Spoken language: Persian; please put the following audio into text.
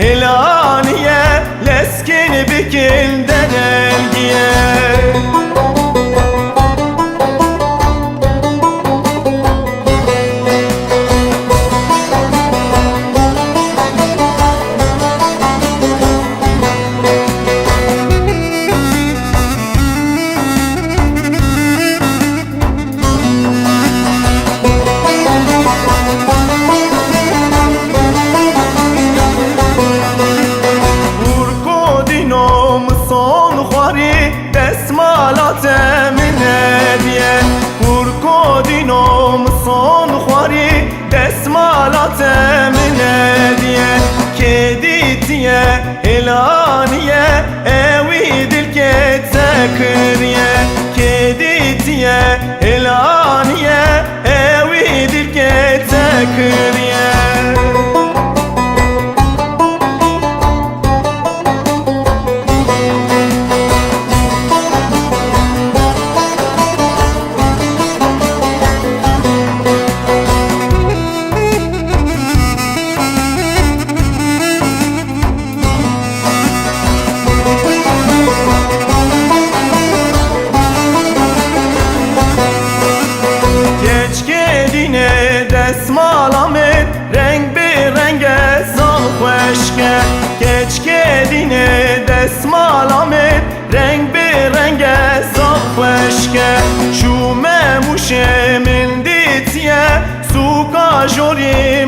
هلانية لسكن بكل دنالجية دسمالات من هدیه ورکودینم صون خواری دسمالات من هدیه که دیتیه هلانیه اوی دل که تکریه که دیتیه هلانیه اوی دل که تکریه دسمالامت رنگ به رنگ سال خوشکه کچکه دینه دسمالامت رنگ به رنگ سال خوشکه شومه موشه من دیتیه سوکا جوری